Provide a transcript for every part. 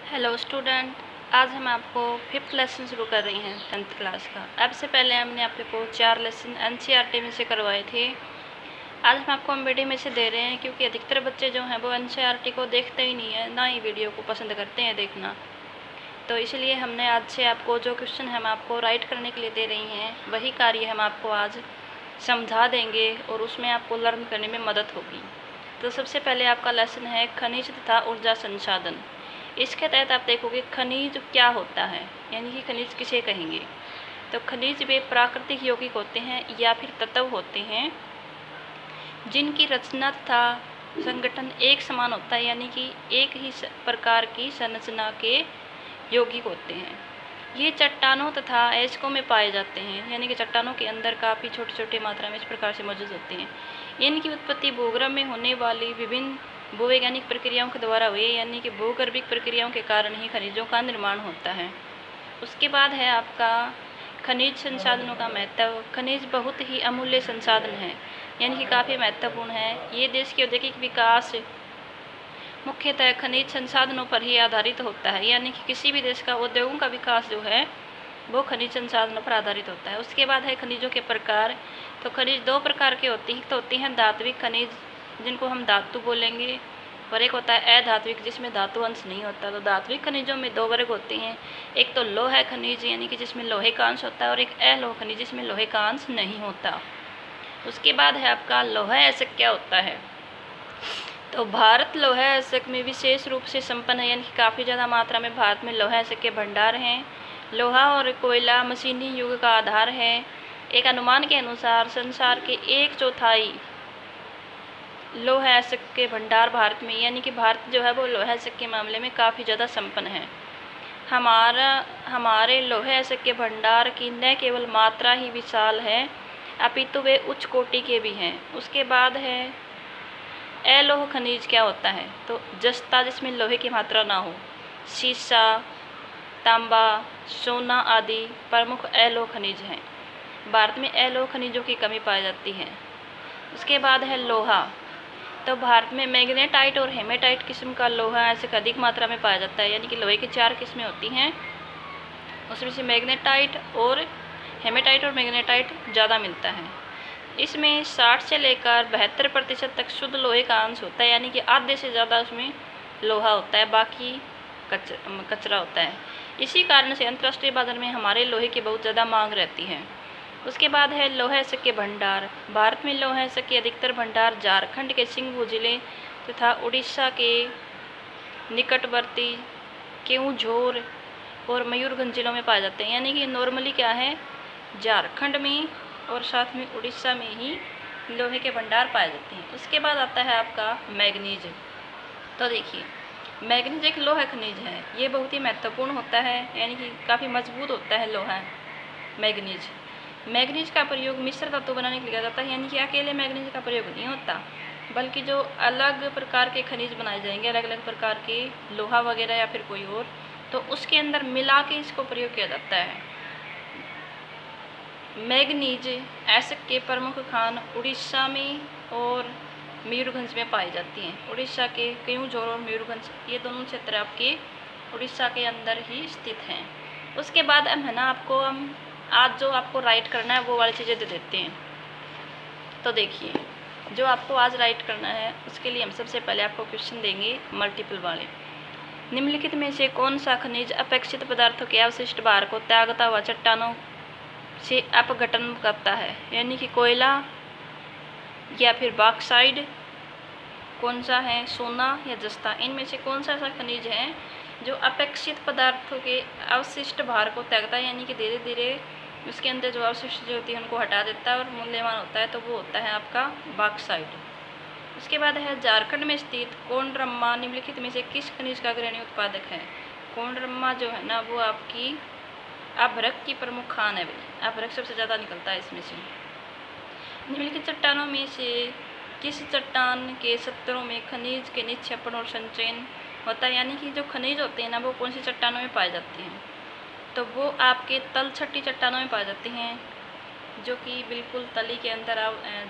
Hello student. आज हम आपको फिफ्थ लेसन शुरू कर रही हैं 10th क्लास का। अब से पहले हमने आपको 4 लेसन एनसीईआरटी में से करवाए थे। आज हम आपको एमबीडी में से दे रहे हैं, क्योंकि अधिकतर बच्चे जो हैं वो एनसीईआरटी को देखते ही नहीं है, ना ही वीडियो को पसंद करते हैं देखना। तो इसलिए हमने आज से आपको जो क्वेश्चन हम आपको राइट करने के लिए दे रही हैं, वही कार्य हम आपको आज समझा देंगे और उसमें आपको लर्न करने में मदद होगी। तो सबसे पहले आपका लेसन है खनिज तथा ऊर्जा संसाधन। इसके तहत आप देखोगे खनिज क्या होता है, यानी कि खनिज किसे कहेंगे। तो खनिज वे प्राकृतिक यौगिक होते हैं या फिर तत्व होते हैं जिनकी रचना तथा संगठन एक समान होता है, यानी कि एक ही प्रकार की संरचना के यौगिक होते हैं। ये चट्टानों तथा अयस्कों में पाए जाते हैं, यानी कि चट्टानों के अंदर काफ़ी छोटे छोटे मात्रा में इस प्रकार से मौजूद होते हैं। इनकी उत्पत्ति भूगर्भ में होने वाली विभिन्न भूवैज्ञानिक प्रक्रियाओं के द्वारा हुई, यानी कि भूगर्भिक प्रक्रियाओं के कारण ही खनिजों का निर्माण होता है। उसके बाद है आपका खनिज संसाधनों का महत्व। खनिज बहुत ही अमूल्य संसाधन है, यानी कि काफ़ी महत्वपूर्ण है। ये देश के औद्योगिक विकास मुख्यतः खनिज संसाधनों पर ही आधारित होता है, यानी कि किसी भी देश का उद्योगों का विकास जो है वो खनिज संसाधनों पर आधारित होता है। उसके बाद है खनिजों के प्रकार। तो खनिज 2 प्रकार के होती हैं। तो होती हैं धात्विक खनिज, जिनको हम धातु बोलेंगे, और एक होता है अधात्विक, जिसमें धातु अंश नहीं होता। तो धात्विक खनिजों में 2 वर्ग होते हैं। एक तो लोह खनिज, यानी कि जिसमें लोहे का अंश होता है, और एक अलोह खनिज, जिसमें लोहे का अंश नहीं होता। उसके बाद है आपका लौह अयस्क क्या होता है। तो भारत लौह अयस्क में विशेष रूप से संपन्न है, यानी कि काफ़ी ज़्यादा मात्रा में भारत में लौह अयस्क के भंडार हैं। लोहा और कोयला मशीनी युग का आधार है। एक अनुमान के अनुसार संसार के 1/4 लौह अयस्क के भंडार भारत में, यानी कि भारत जो है वो लौह अयस्क के मामले में काफ़ी ज़्यादा संपन्न है। हमारे लौह अयस्क के भंडार की न केवल मात्रा ही विशाल है, अपितु वे उच्च कोटि के भी हैं। उसके बाद है अलोह खनिज क्या होता है। तो जस्ता, जिसमें लोहे की मात्रा ना हो, सीसा, तांबा, सोना आदि प्रमुख अलोह खनिज हैं। भारत में अलोह खनिजों की कमी पाई जाती है। उसके बाद है लोहा। तो भारत में मैग्नेटाइट और हेमेटाइट किस्म का लोहा ऐसे अधिक मात्रा में पाया जाता है, यानी कि लोहे की 4 किस्में होती हैं, उसमें से मैग्नेटाइट और हेमेटाइट और मैग्नेटाइट ज़्यादा मिलता है। इसमें 60 से लेकर 72% तक शुद्ध लोहे का अंश होता है, यानी कि आधे से ज़्यादा उसमें लोहा होता है, बाकी कचरा होता है। इसी कारण से अंतर्राष्ट्रीय बाजार में हमारे लोहे की बहुत ज़्यादा मांग रहती है। उसके बाद है लौह अयस्क के भंडार। भारत में लौह अयस्क के अधिकतर भंडार झारखंड के सिंघभू जिले तथा उड़ीसा के निकटवर्ती केऊंझर और मयूरभंज जिलों में पाए जाते हैं, यानी कि नॉर्मली क्या है, झारखंड में और साथ में उड़ीसा में ही लोहे के भंडार पाए जाते हैं। उसके बाद आता है आपका मैग्नीज। तो देखिए, मैग्नीज एक लोहा खनिज है। ये बहुत ही महत्वपूर्ण होता है, यानी कि काफ़ी मजबूत होता है लोहा मैग्नीज। मैग्नीज का प्रयोग मिश्र तत्व बनाने के लिए किया जाता है, यानी कि अकेले मैग्नीज का प्रयोग नहीं होता, बल्कि जो अलग प्रकार के खनिज बनाए जाएंगे, अलग अलग प्रकार के लोहा वगैरह या फिर कोई और, तो उसके अंदर मिला के इसको प्रयोग किया जाता है। मैग्नीज अयस्क के प्रमुख खान उड़ीसा में और मयूरभंज में पाई जाती हैं। उड़ीसा के केऊंझर और मयूरभंज, ये दोनों क्षेत्र आपके उड़ीसा के अंदर ही स्थित हैं। उसके बाद हम है ना, आपको हम आज जो आपको राइट करना है वो वाली चीज़ें दे देते हैं। तो देखिए, जो आपको आज राइट करना है उसके लिए हम सबसे पहले आपको क्वेश्चन देंगे मल्टीपल वाले। निम्नलिखित में से कौन सा खनिज अपेक्षित पदार्थों के अवशिष्ट भार को त्यागता हुआ चट्टानों से अपघटन करता है, यानी कि कोयला या फिर बॉक्साइट, कौन सा है, सोना या जस्ता। इनमें से कौन सा ऐसा खनिज है जो अपेक्षित पदार्थों के अवशिष्ट भार को त्यागता है, यानी कि धीरे धीरे उसके अंदर जो अवशिष्ट जो होती है उनको हटा देता है और मूल्यवान होता है, तो वो होता है आपका बॉक्साइट। उसके बाद है झारखंड में स्थित कोंडरम्मा निम्नलिखित में से किस खनिज का अग्रणी उत्पादक है। कोंडरम्मा जो है ना, वो आपकी अभ्रक की प्रमुख खान है भाई। अभ्रक सबसे ज़्यादा निकलता है इसमें से। निम्नलिखित चट्टानों में से किस चट्टान के सत्तरों में खनिज के निक्षेपण और संचयन होता है, यानी कि जो खनिज होते हैं ना, वो कौन सी चट्टानों में पाए जाते हैं। तो वो आपके तलछटी चट्टानों में पाए जाते हैं, जो कि बिल्कुल तली के अंदर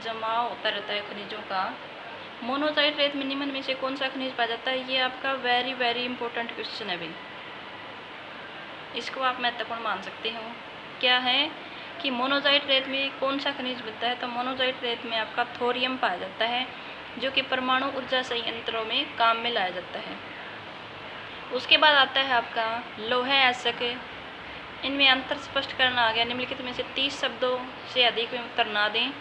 जमाव होता रहता है खनिजों का। मोनोजाइट रेत में निम्न में से कौन सा खनिज पाया जाता है? ये आपका वेरी वेरी इंपॉर्टेंट क्वेश्चन है भाई, इसको आप महत्वपूर्ण मान सकते हो। क्या है कि मोनोजाइट रेत में कौन सा खनिज मिलता है? तो मोनोजाइट रेत में आपका थोरियम पाया जाता है, जो कि परमाणु ऊर्जा संयंत्रों में काम में लाया जाता है। उसके बाद आता है आपका लौह अयस्क। इनमें अंतर स्पष्ट करना आ गया। निम्नलिखित में से 30 शब्दों से अधिक में उत्तर ना दें।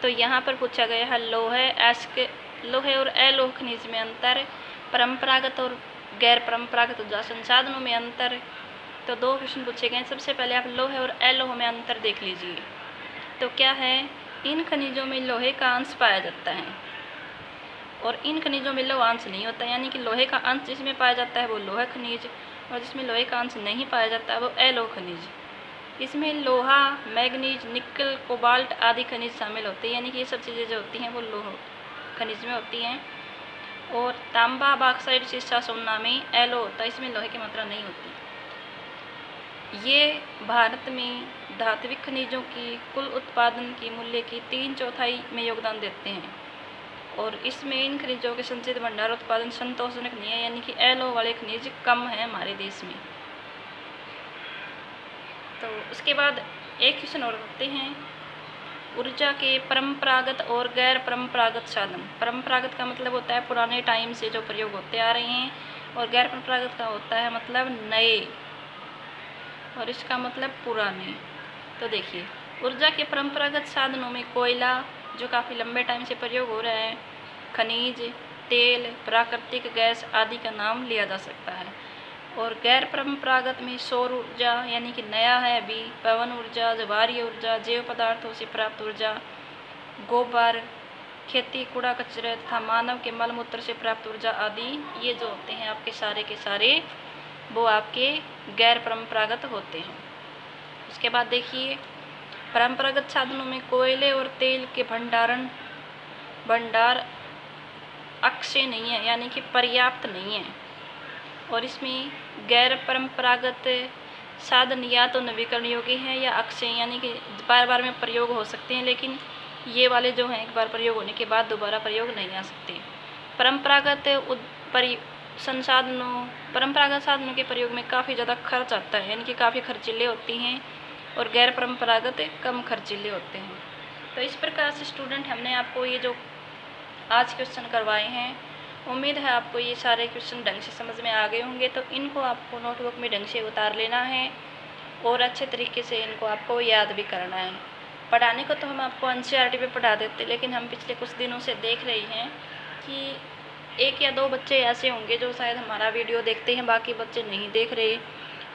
तो यहाँ पर पूछा गया है लौह अयस्क, लौह और अलोह खनिज में अंतर, परंपरागत और गैर परंपरागत ऊर्जा संसाधनों में अंतर। तो 2 क्वेश्चन पूछे गए। सबसे पहले आप लौह और अलोह में अंतर देख लीजिए। तो क्या है, इन खनिजों में लोहे का अंश पाया जाता है और इन खनिजों में लौह अंश नहीं होता, यानी कि लोहे का अंश जिसमें पाया जाता है वो लोहा खनिज, और जिसमें लोहे का अंश नहीं पाया जाता है वो अलोह खनिज। इसमें लोहा, मैग्नीज, निकल, कोबाल्ट आदि खनिज शामिल होते हैं, यानी कि ये सब चीज़ें जो होती हैं वो लोह खनिज में होती हैं। और तांबा, बॉक्साइट, शीशा, सोना में अलोह होता है, इसमें लोहे की मात्रा नहीं होती। ये भारत में धात्विक खनिजों की कुल उत्पादन की मूल्य की 3/4 में योगदान देते हैं, और इसमें इन खनिजों के संचित भंडार उत्पादन संतोषजनक नहीं है, यानी कि अलोह वाले खनिज कम है हमारे देश में। तो उसके बाद एक क्वेश्चन और करते हैं, ऊर्जा के परंपरागत और गैर परंपरागत साधन। परंपरागत का मतलब होता है पुराने टाइम से जो प्रयोग होते आ रहे हैं, और गैर परंपरागत का होता है मतलब नए, और इसका मतलब पुराने। तो देखिए, ऊर्जा के परंपरागत साधनों में कोयला जो काफ़ी लंबे टाइम से प्रयोग हो रहा है, खनिज, तेल, प्राकृतिक गैस आदि का नाम लिया जा सकता है। और गैर परंपरागत में सौर ऊर्जा यानी कि नया है अभी, पवन ऊर्जा, ज्वारीय ऊर्जा, जैव पदार्थों से प्राप्त ऊर्जा, गोबर, खेती, कूड़ा कचरे तथा मानव के मल मूत्र से प्राप्त ऊर्जा आदि, ये जो होते हैं आपके सारे के सारे वो आपके गैर परंपरागत होते हैं। उसके बाद देखिए, परंपरागत साधनों में कोयले और तेल के भंडार अक्षय नहीं है, यानी कि पर्याप्त नहीं है। और इसमें गैर परंपरागत साधन या तो नवीकरण योग्य हैं या अक्षय, यानी कि बार बार में प्रयोग हो सकते हैं, लेकिन ये वाले जो हैं एक बार प्रयोग होने के बाद दोबारा प्रयोग नहीं आ सकते। परंपरागत साधनों के प्रयोग में काफ़ी ज़्यादा खर्च आता है, यानी कि काफ़ी खर्चीले होती हैं, और गैर परंपरागत कम खर्चीले होते हैं। तो इस प्रकार से स्टूडेंट हमने आपको ये जो आज क्वेश्चन करवाए हैं, उम्मीद है आपको ये सारे क्वेश्चन ढंग से समझ में आ गए होंगे। तो इनको आपको नोटबुक में ढंग से उतार लेना है और अच्छे तरीके से इनको आपको याद भी करना है। पढ़ाने को तो हम आपको एनसीईआरटी पे पढ़ा देते, लेकिन हम पिछले कुछ दिनों से देख रहे हैं कि 1 या 2 बच्चे ऐसे होंगे जो शायद हमारा वीडियो देखते हैं, बाकी बच्चे नहीं देख रहे।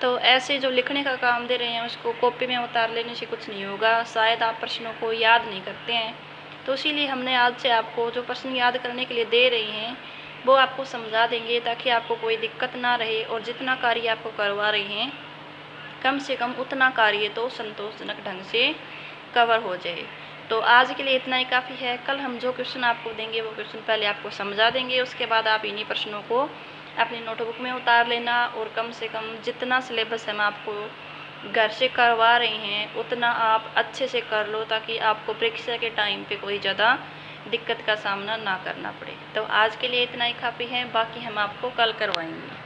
तो ऐसे जो लिखने का काम दे रहे हैं उसको कॉपी में उतार लेने से कुछ नहीं होगा, शायद आप प्रश्नों को याद नहीं करते हैं। तो इसीलिए हमने आज से आपको जो प्रश्न याद करने के लिए दे रहे हैं वो आपको समझा देंगे, ताकि आपको कोई दिक्कत ना रहे, और जितना कार्य आपको करवा रहे हैं कम से कम उतना कार्य तो संतोषजनक ढंग से कवर हो जाए। तो आज के लिए इतना ही काफ़ी है। कल हम जो क्वेश्चन आपको देंगे वो क्वेश्चन पहले आपको समझा देंगे, उसके बाद आप इन्हीं प्रश्नों को अपनी नोटबुक में उतार लेना, और कम से कम जितना सिलेबस हम आपको घर से करवा रहे हैं उतना आप अच्छे से कर लो, ताकि आपको परीक्षा के टाइम पे कोई ज़्यादा दिक्कत का सामना ना करना पड़े। तो आज के लिए इतना ही काफ़ी है, बाकी हम आपको कल करवाएंगे।